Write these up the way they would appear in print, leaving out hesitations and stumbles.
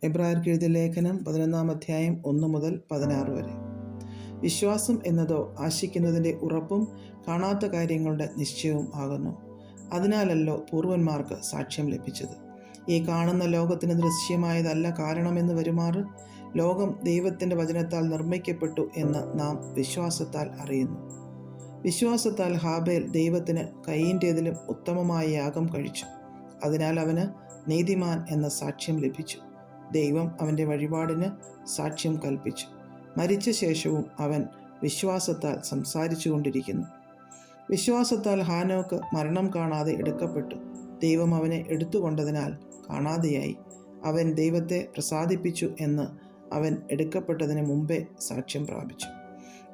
എബ്രായർക്ക് എഴുതിയ ലേഖനം 11 അധ്യായം 1 മുതൽ 16 വരെ. വിശ്വാസം എന്നതോ ആശിക്കുന്നതിൻ്റെ ഉറപ്പും കാണാത്ത കാര്യങ്ങളുടെ നിശ്ചയവും ആകുന്നു. അതിനാലല്ലോ പൂർവന്മാർക്ക് സാക്ഷ്യം ലഭിച്ചത്. ഈ കാണുന്ന ലോകത്തിന് ദൃശ്യമായതല്ല കാരണമെന്ന് വരുമാറ് ലോകം ദൈവത്തിൻ്റെ വചനത്താൽ നിർമ്മിക്കപ്പെട്ടു എന്ന് നാം വിശ്വാസത്താൽ അറിയുന്നു. വിശ്വാസത്താൽ ഹാബേൽ ദൈവത്തിന് കയീൻ്റേതിലും ഉത്തമമായ യാഗം കഴിച്ചു. അതിനാൽ അവന് നീതിമാൻ എന്ന സാക്ഷ്യം ലഭിച്ചു. ദൈവം അവൻ്റെ വഴിപാടിന് സാക്ഷ്യം കൽപ്പിച്ചു. മരിച്ച ശേഷവും അവൻ വിശ്വാസത്താൽ സംസാരിച്ചു കൊണ്ടിരിക്കുന്നു. വിശ്വാസത്താൽ ഹാനോക്ക് മരണം കാണാതെ എടുക്കപ്പെട്ടു. ദൈവം അവനെ എടുത്തുകൊണ്ടതിനാൽ കാണാതെയായി. അവൻ ദൈവത്തെ പ്രസാദിപ്പിച്ചു എന്ന് അവൻ എടുക്കപ്പെട്ടതിന് മുമ്പേ സാക്ഷ്യം പ്രാപിച്ചു.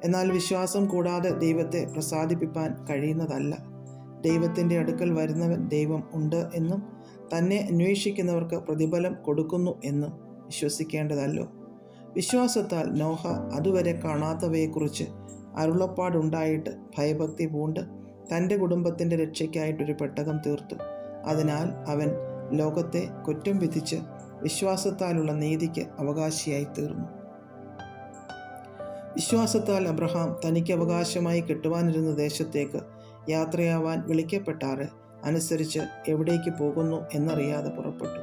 എന്നാൽ വിശ്വാസം കൂടാതെ ദൈവത്തെ പ്രസാദിപ്പിപ്പാൻ കഴിയുന്നതല്ല. ദൈവത്തിൻ്റെ അടുക്കൽ വരുന്നവൻ ദൈവം ഉണ്ട് എന്നും തന്നെ അന്വേഷിക്കുന്നവർക്ക് പ്രതിഫലം കൊടുക്കുന്നു എന്നും വിശ്വസിക്കേണ്ടതല്ലോ. വിശ്വാസത്താൽ നോഹ അതുവരെ കാണാത്തവയെക്കുറിച്ച് അരുളപ്പാടുണ്ടായിട്ട് ഭയഭക്തി പൂണ്ട് തൻ്റെ കുടുംബത്തിൻ്റെ രക്ഷയ്ക്കായിട്ടൊരു പെട്ടകം തീർത്തു. അതിനാൽ അവൻ ലോകത്തെ കുറ്റം വിധിച്ച് വിശ്വാസത്താലുള്ള നീതിക്ക് അവകാശിയായി തീർന്നു. വിശ്വാസത്താൽ അബ്രഹാം തനിക്ക് അവകാശമായി കിട്ടുവാനിരുന്ന ദേശത്തേക്ക് യാത്രയാവാൻ വിളിക്കപ്പെട്ടാറ് അനുസരിച്ച് എവിടേക്ക് പോകുന്നു എന്നറിയാതെ പുറപ്പെട്ടു.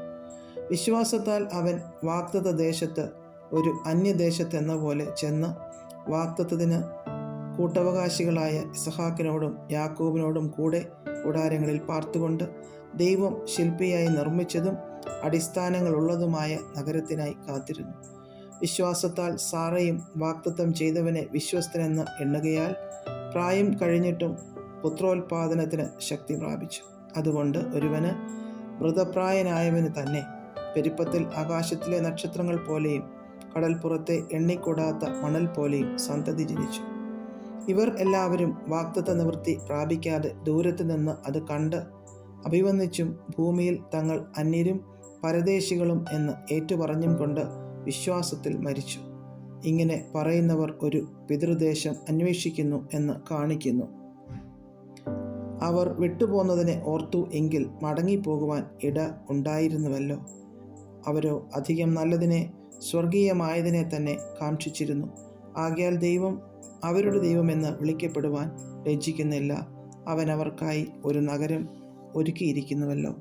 വിശ്വാസത്താൽ അവൻ വാഗ്ദത്ത ദേശത്ത് ഒരു അന്യദേശത്തെന്ന പോലെ ചെന്ന് വാഗ്ദത്തത്തിന് കൂട്ടവകാശികളായ ഇസഹാക്കിനോടും യാക്കോബിനോടും കൂടെ കൂടാരങ്ങളിൽ പാർത്തുകൊണ്ട് ദൈവം ശില്പിയായി നിർമ്മിച്ചതും അടിസ്ഥാനങ്ങളുള്ളതുമായ നഗരത്തിനായി കാത്തിരുന്നു. വിശ്വാസത്താൽ സാറയും വാഗ്ദത്തം ചെയ്തവനെ വിശ്വസ്തനെന്ന് എണ്ണുകയാൽ പ്രായം കഴിഞ്ഞിട്ടും പുത്രോത്പാദനത്തിന് ശക്തി പ്രാപിച്ചു. അതുകൊണ്ട് ഒരുവന് മൃതപ്രായനായവന് തന്നെ പെരുപ്പത്തിൽ ആകാശത്തിലെ നക്ഷത്രങ്ങൾ പോലെയും കടൽപ്പുറത്തെ എണ്ണിക്കൂടാത്ത മണൽ പോലെയും സന്തതി ജനിച്ചു. ഇവർ എല്ലാവരും വാഗ്ദത്ത നിവൃത്തി പ്രാപിക്കാതെ ദൂരത്ത് നിന്ന് അത് കണ്ട് അഭിവന്ദിച്ചും ഭൂമിയിൽ തങ്ങൾ അന്യരും പരദേശികളും എന്ന് ഏറ്റുപറഞ്ഞും കൊണ്ട് വിശ്വാസത്തിൽ മരിച്ചു. ഇങ്ങനെ പറയുന്നവർ ഒരു പിതൃദേശം അന്വേഷിക്കുന്നു എന്ന് കാണിക്കുന്നു. അവർ വിട്ടുപോന്നതിനെ ഓർത്തു എങ്കിൽ മടങ്ങിപ്പോകുവാൻ ഇട ഉണ്ടായിരുന്നുവല്ലോ. അവരോ അധികം നല്ലതിനെ സ്വർഗീയമായതിനെ തന്നെ കാക്ഷിച്ചിരുന്നു. ആകയാൽ ദൈവം അവരുടെ ദൈവമെന്ന് വിളിക്കപ്പെടുവാൻ ലജ്ജിക്കുന്നില്ല. അവൻ അവർക്കായി ഒരു നഗരം ഒരുക്കിയിരിക്കുന്നുവല്ലോ.